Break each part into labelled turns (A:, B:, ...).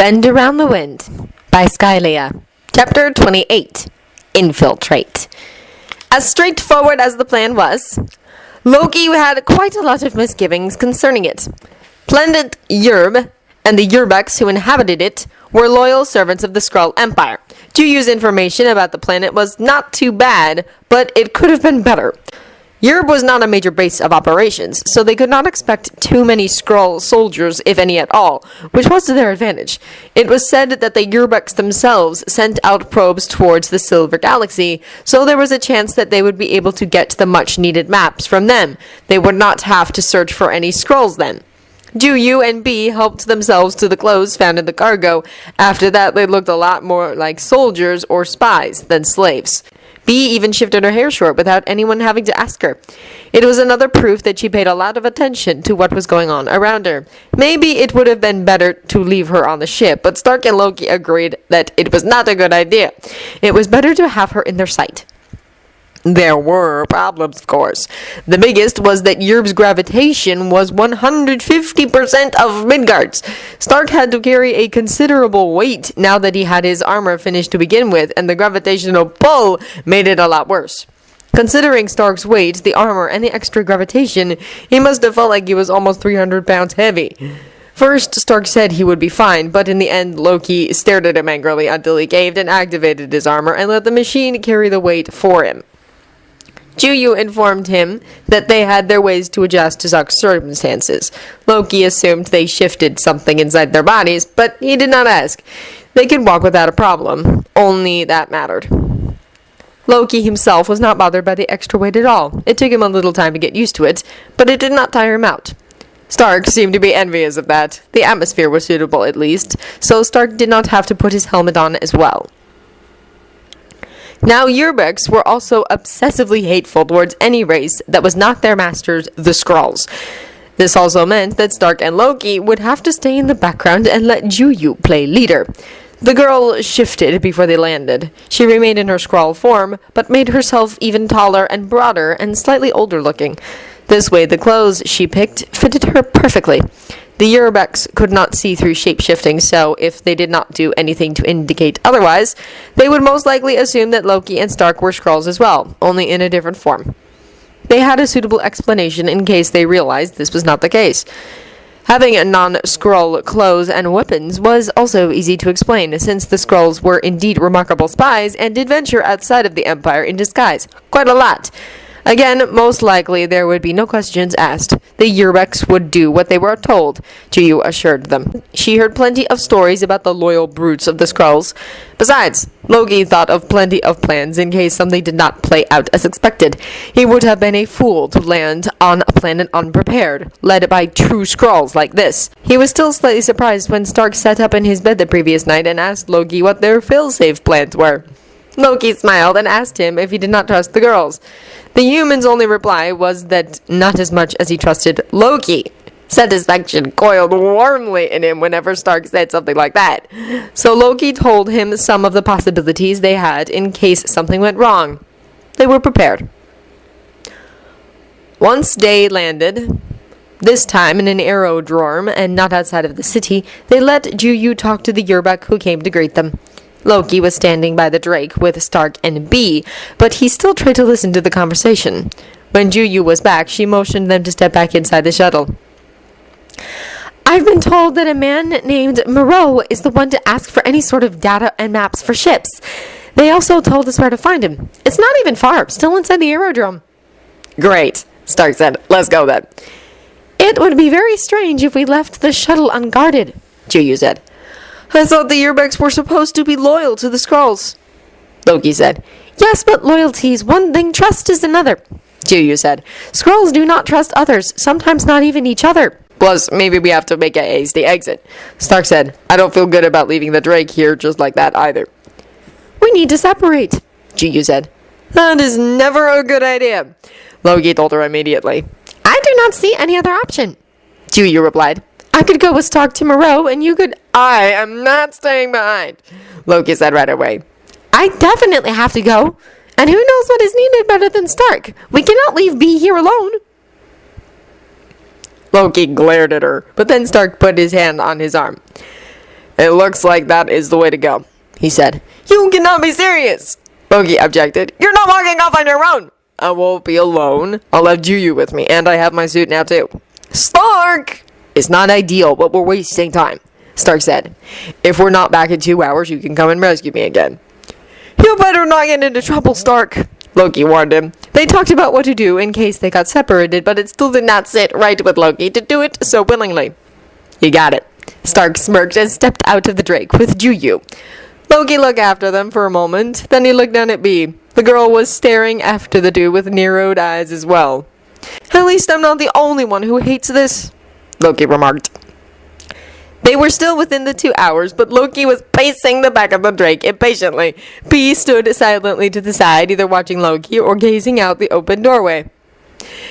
A: Bend Around the Wind by Skylia. Chapter 28. Infiltrate. As straightforward as the plan was, Loki had quite a lot of misgivings concerning it. Planet Yerb and the Yerbucks who inhabited it were loyal servants of the Skrull Empire. Juyu's information about the planet was not too bad, but it could have been better. Yerb was not a major base of operations, so they could not expect too many Skrull soldiers, if any at all, which was to their advantage. It was said that the Yerbucks themselves sent out probes towards the Silver Galaxy, so there was a chance that they would be able to get the much-needed maps from them. They would not have to search for any Skrulls then. Juyu and B helped themselves to the clothes found in the cargo. After that, they looked a lot more like soldiers or spies than slaves. B even shifted her hair short without anyone having to ask her. It was another proof that she paid a lot of attention to what was going on around her. Maybe it would have been better to leave her on the ship, but Stark and Loki agreed that it was not a good idea. It was better to have her in their sight. There were problems, of course. The biggest was that Yerb's gravitation was 150% of Midgard's. Stark had to carry a considerable weight now that he had his armor finished to begin with, and the gravitational pull made it a lot worse. Considering Stark's weight, the armor, and the extra gravitation, he must have felt like he was almost 300 pounds heavy. First, Stark said he would be fine, but in the end, Loki stared at him angrily until he caved and activated his armor and let the machine carry the weight for him. Juyu informed him that they had their ways to adjust to such circumstances. Loki assumed they shifted something inside their bodies, but he did not ask. They could walk without a problem. Only that mattered. Loki himself was not bothered by the extra weight at all. It took him a little time to get used to it, but it did not tire him out. Stark seemed to be envious of that. The atmosphere was suitable, at least, so Stark did not have to put his helmet on as well. Now, Yerbucks were also obsessively hateful towards any race that was not their masters, the Skrulls. This also meant that Stark and Loki would have to stay in the background and let Juyu play leader. The girl shifted before they landed. She remained in her Skrull form, but made herself even taller and broader and slightly older looking. This way, the clothes she picked fitted her perfectly. The Yerbucks could not see through shape-shifting, so if they did not do anything to indicate otherwise, they would most likely assume that Loki and Stark were Skrulls as well, only in a different form. They had a suitable explanation in case they realized this was not the case. Having non-Skrull clothes and weapons was also easy to explain, since the Skrulls were indeed remarkable spies and did venture outside of the Empire in disguise. Quite a lot. Again, most likely there would be no questions asked. The Yerbucks would do what they were told, Juyu assured them. She heard plenty of stories about the loyal brutes of the Skrulls. Besides, Loki thought of plenty of plans in case something did not play out as expected. He would have been a fool to land on a planet unprepared, led by true Skrulls like this. He was still slightly surprised when Stark sat up in his bed the previous night and asked Loki what their fail-safe plans were. Loki smiled and asked him if he did not trust the girls. The human's only reply was that not as much as he trusted Loki. Satisfaction coiled warmly in him whenever Stark said something like that. So Loki told him some of the possibilities they had in case something went wrong. They were prepared. Once day landed, this time in an aerodrome and not outside of the city, they let Juyu talk to the Yerbuck who came to greet them. Loki was standing by the Drake with Stark and B, but he still tried to listen to the conversation. When Juyu was back, she motioned them to step back inside the shuttle. I've been told that a man named Moreau is the one to ask for any sort of data and maps for ships. They also told us where to find him. It's not even far, still inside the aerodrome. Great, Stark said. Let's go then. It would be very strange if we left the shuttle unguarded, Juyu said. I thought the Yerbucks were supposed to be loyal to the Skrulls, Loki said. Yes, but loyalty is one thing, trust is another, Juyu said. Skrulls do not trust others, sometimes not even each other. Plus, maybe we have to make a hasty exit, Stark said. I don't feel good about leaving the Drake here just like that either. We need to separate, Juyu said. That is never a good idea, Loki told her immediately. I do not see any other option, Juyu replied. I could go with Stark to Moreau, and you could... I am not staying behind, Loki said right away. I definitely have to go. And who knows what is needed better than Stark? We cannot leave B here alone. Loki glared at her, but then Stark put his hand on his arm.
B: It looks like that is the way to go, he said.
A: You cannot be serious,
B: Loki objected.
A: You're not walking off on your own.
B: I won't be alone. I'll have Juyu with me, and I have my suit now too.
A: Stark!
B: It's not ideal, but we're wasting time, Stark said. If we're not back in 2 hours, you can come and rescue me again.
A: You better not get into trouble, Stark,
B: Loki warned him.
A: They talked about what to do in case they got separated, but it still did not sit right with Loki to do it so willingly.
B: You got it.
A: Stark smirked and stepped out of the Drake with Juyu. Loki looked after them for a moment, then he looked down at Bee. The girl was staring after the two with narrowed eyes as well. At least I'm not the only one who hates this,
B: Loki remarked.
A: They were still within the 2 hours, but Loki was pacing the back of the Drake impatiently. Bee stood silently to the side, either watching Loki or gazing out the open doorway.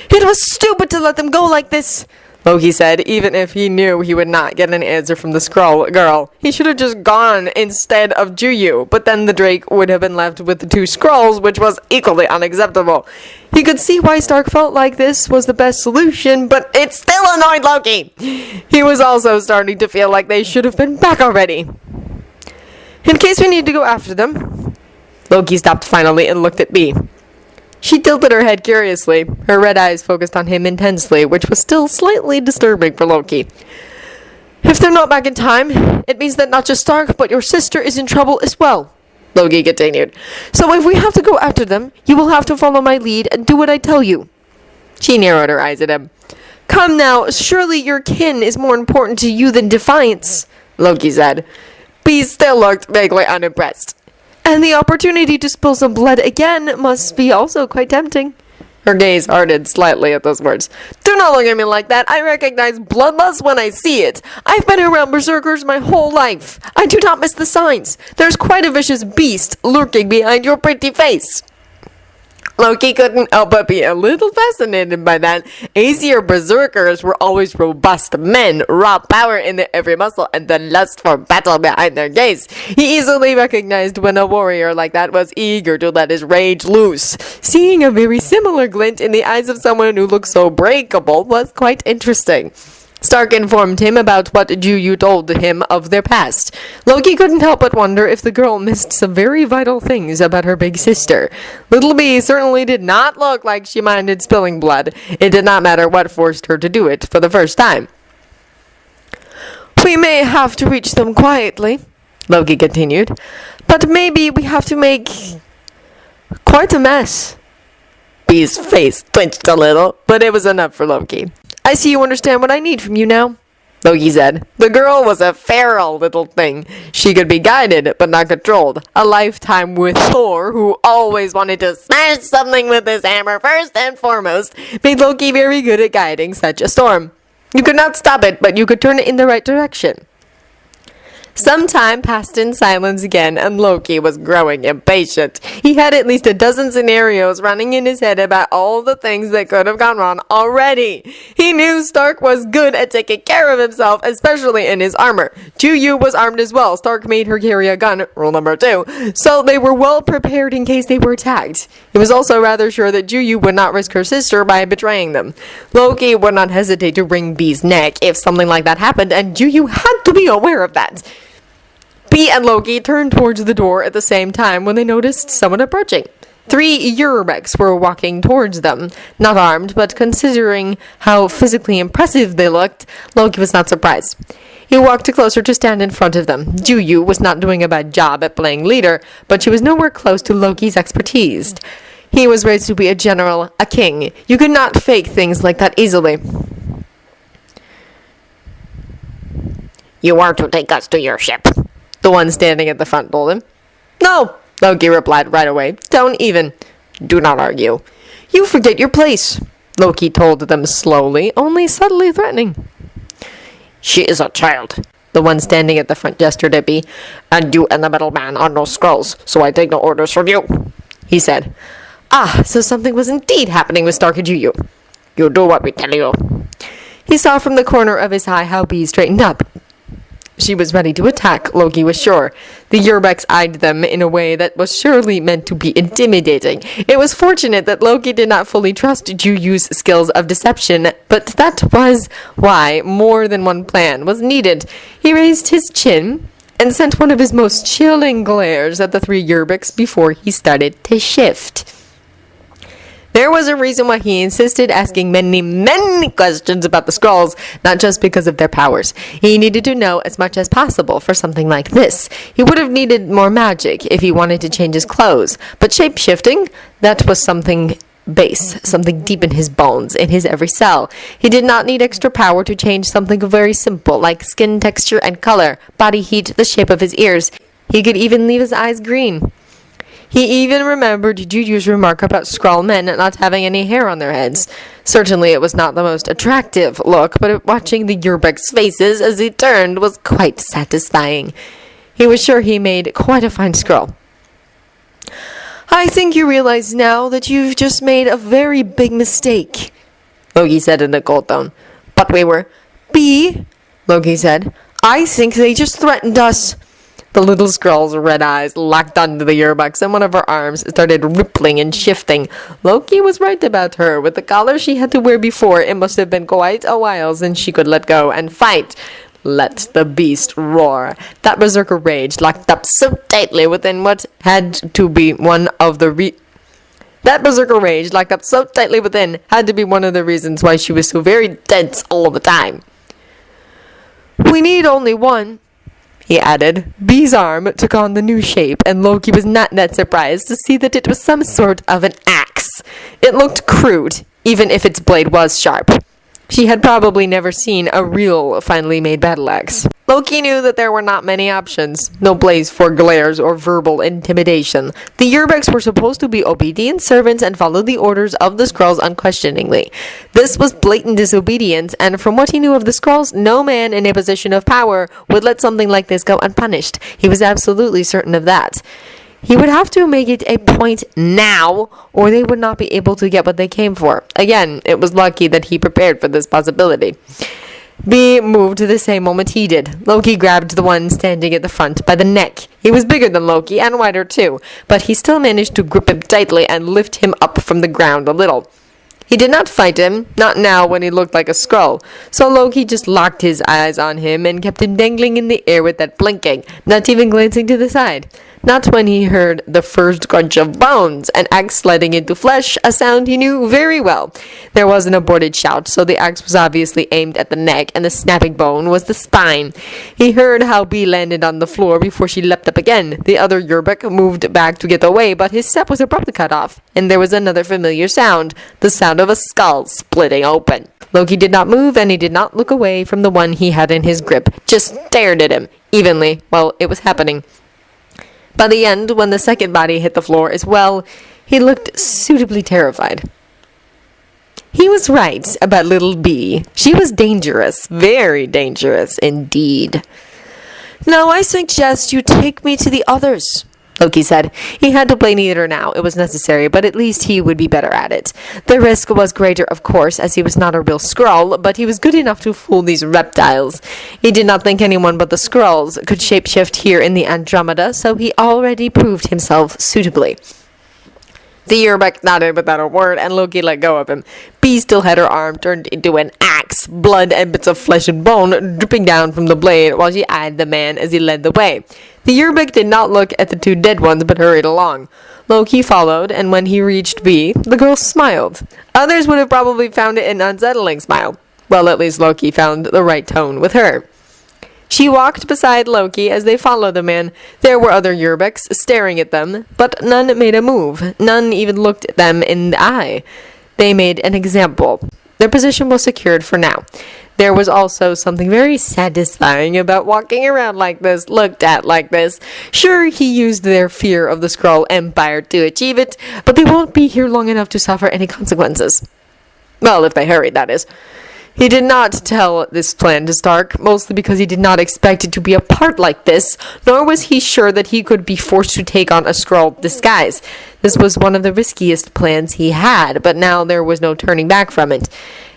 A: It was stupid to let them go like this, Loki said, even if he knew he would not get an answer from the Skrull girl. He should have just gone instead of Juyu, but then the Drake would have been left with the 2 Skrulls, which was equally unacceptable. He could see why Stark felt like this was the best solution, but it still annoyed Loki. He was also starting to feel like they should have been back already. In case we need to go after them. Loki stopped finally and looked at Bee. She tilted her head curiously, her red eyes focused on him intensely, which was still slightly disturbing for Loki. If they're not back in time, it means that not just Stark, but your sister is in trouble as well, Loki continued. So if we have to go after them, you will have to follow my lead and do what I tell you. She narrowed her eyes at him. Come now, surely your kin is more important to you than defiance, Loki said. Bee still looked vaguely unimpressed. And the opportunity to spill some blood again must be also quite tempting. Her gaze hardened slightly at those words. Do not look at me like that. I recognize bloodlust when I see it. I've been around berserkers my whole life. I do not miss the signs. There's quite a vicious beast lurking behind your pretty face. Loki couldn't help but be a little fascinated by that. Aesir berserkers were always robust men, raw power in their every muscle, and the lust for battle behind their gaze. He easily recognized when a warrior like that was eager to let his rage loose. Seeing a very similar glint in the eyes of someone who looked so breakable was quite interesting. Stark informed him about what Juyu told him of their past. Loki couldn't help but wonder if the girl missed some very vital things about her big sister. Little Bee certainly did not look like she minded spilling blood. It did not matter what forced her to do it for the first time. We may have to reach them quietly, Loki continued, but maybe we have to make quite a mess. Bee's face twitched a little, but it was enough for Loki. I see you understand what I need from you now, Loki said. The girl was a feral little thing. She could be guided, but not controlled. A lifetime with Thor, who always wanted to smash something with his hammer first and foremost, made Loki very good at guiding such a storm. You could not stop it, but you could turn it in the right direction. Some time passed in silence again, and Loki was growing impatient. He had at least a dozen scenarios running in his head about all the things that could have gone wrong already. He knew Stark was good at taking care of himself, especially in his armor. Juyu was armed as well. Stark made her carry a gun, rule number 2, so they were well prepared in case they were attacked. He was also rather sure that Juyu would not risk her sister by betraying them. Loki would not hesitate to wring Bee's neck if something like that happened, and Juyu had to be aware of that. Bee and Loki turned towards the door at the same time when they noticed someone approaching. 3 Urbex were walking towards them, not armed, but considering how physically impressive they looked, Loki was not surprised. He walked closer to stand in front of them. Juyu was not doing a bad job at playing leader, but she was nowhere close to Loki's expertise. He was raised to be a general, a king. You could not fake things like that easily.
B: You are to take us to your ship, the one standing at the front told him.
A: No, Loki replied right away. Don't even.
B: Do not argue.
A: You forget your place, Loki told them slowly, only subtly threatening.
B: She is a child, the one standing at the front gestured at Bee. And you and the middleman are no Skrulls, so I take no orders from you, he said.
A: Ah, so something was indeed happening with Stark and Juyu.
B: You do what we tell you.
A: He saw from the corner of his eye how Bee straightened up. She was ready to attack, Loki was sure. The Urbex eyed them in a way that was surely meant to be intimidating. It was fortunate that Loki did not fully trust Juyu's skills of deception, but that was why more than one plan was needed. He raised his chin, and sent one of his most chilling glares at the three Yerbiks before he started to shift. There was a reason why he insisted asking many questions about the scrolls, not just because of their powers. He needed to know as much as possible for something like this. He would have needed more magic if he wanted to change his clothes, but shape-shifting, that was something base, something deep in his bones, in his every cell. He did not need extra power to change something very simple, like skin texture and color, body heat, the shape of his ears. He could even leave his eyes green. He even remembered Juju's remark about Skrull men not having any hair on their heads. Certainly it was not the most attractive look, but watching the Yerbek's faces as he turned was quite satisfying. He was sure he made quite a fine Skrull. "I think you realize now that you've just made a very big mistake," Loki said in a cold tone.
B: But we were...
A: "B," Loki said, "I think they just threatened us."
B: The little Skrull's red eyes locked onto the Yerbeks, and one of her arms started rippling and shifting. Loki was right about her. With the collar she had to wear before, it must have been quite a while since she could let go and fight. Let the beast roar. That berserker rage locked up so tightly within what had to be one of the reasons why she was so very tense all the time.
A: "We need only one," he added. B's arm took on the new shape, and Loki was not that surprised to see that it was some sort of an axe. It looked crude, even if its blade was sharp. She had probably never seen a real, finely made battle axe. Loki knew that there were not many options. No place for glares or verbal intimidation. The Yerbeks were supposed to be obedient servants and follow the orders of the Skrulls unquestioningly. This was blatant disobedience, and from what he knew of the Skrulls, no man in a position of power would let something like this go unpunished. He was absolutely certain of that. He would have to make it a point now, or they would not be able to get what they came for. Again, it was lucky that he prepared for this possibility. B moved the same moment he did. Loki grabbed the one standing at the front by the neck. He was bigger than Loki, and wider too, but he still managed to grip him tightly and lift him up from the ground a little. He did not fight him, not now when he looked like a Skrull, so Loki just locked his eyes on him and kept him dangling in the air with that blinking, not even glancing to the side. Not when he heard the first crunch of bones, an axe sliding into flesh, a sound he knew very well. There was an aborted shout, so the axe was obviously aimed at the neck, and the snapping bone was the spine. He heard how Bee landed on the floor before she leapt up again. The other Yerbek moved back to get away, but his step was abruptly cut off, and there was another familiar sound, the sound of a skull splitting open. Loki did not move, and he did not look away from the one he had in his grip, just stared at him, evenly, while it was happening. By the end, when the second body hit the floor as well, he looked suitably terrified. He was right about little Bee. She was dangerous, very dangerous indeed. "Now I suggest you take me to the others," Loki said. He had to play neither now. It was necessary, but at least he would be better at it. The risk was greater, of course, as he was not a real Skrull, but he was good enough to fool these reptiles. He did not think anyone but the Skrulls could shapeshift here in the Andromeda, so he already proved himself suitably. The Yerbek nodded without a word, and Loki let go of him. Bee still had her arm turned into an axe, blood and bits of flesh and bone dripping down from the blade, while she eyed the man as he led the way. The Yerbek did not look at the two dead ones, but hurried along. Loki followed, and when he reached Bee, the girl smiled. Others would have probably found it an unsettling smile. Well, at least Loki found the right tone with her. She walked beside Loki as they followed the man. There were other Yerbeks staring at them, but none made a move. None even looked at them in the eye. They made an example. Their position was secured for now. There was also something very satisfying about walking around like this, looked at like this. Sure, he used their fear of the Skrull Empire to achieve it, but they won't be here long enough to suffer any consequences. Well, if they hurry, that is. He did not tell this plan to Stark, mostly because he did not expect it to be a part like this, nor was he sure that he could be forced to take on a Skrull disguise. This was one of the riskiest plans he had, but now there was no turning back from it.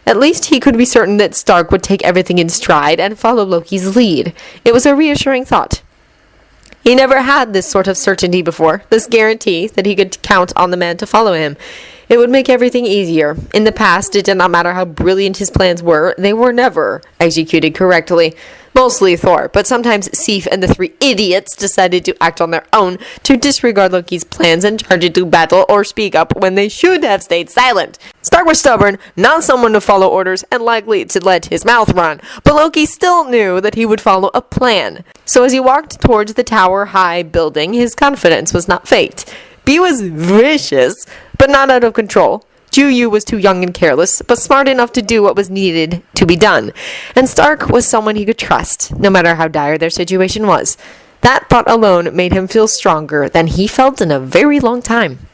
A: At least he could be certain that Stark would take everything in stride and follow Loki's lead. It was a reassuring thought. He never had this sort of certainty before, this guarantee that he could count on the man to follow him.
B: It would make everything easier. In the past, it did not matter how brilliant his plans were, they were never executed correctly. Mostly Thor, but sometimes Sif and the three idiots decided to act on their own, to disregard Loki's plans and charge into battle or speak up when they should have stayed silent. Stark was stubborn, not someone to follow orders, and likely to let his mouth run, but Loki still knew that he would follow a plan. So as he walked towards the tower-high building, his confidence was not faked. B was vicious, but not out of control. Ju-Yu was too young and careless, but smart enough to do what was needed to be done. And Stark was someone he could trust, no matter how dire their situation was. That thought alone made him feel stronger than he felt in a very long time.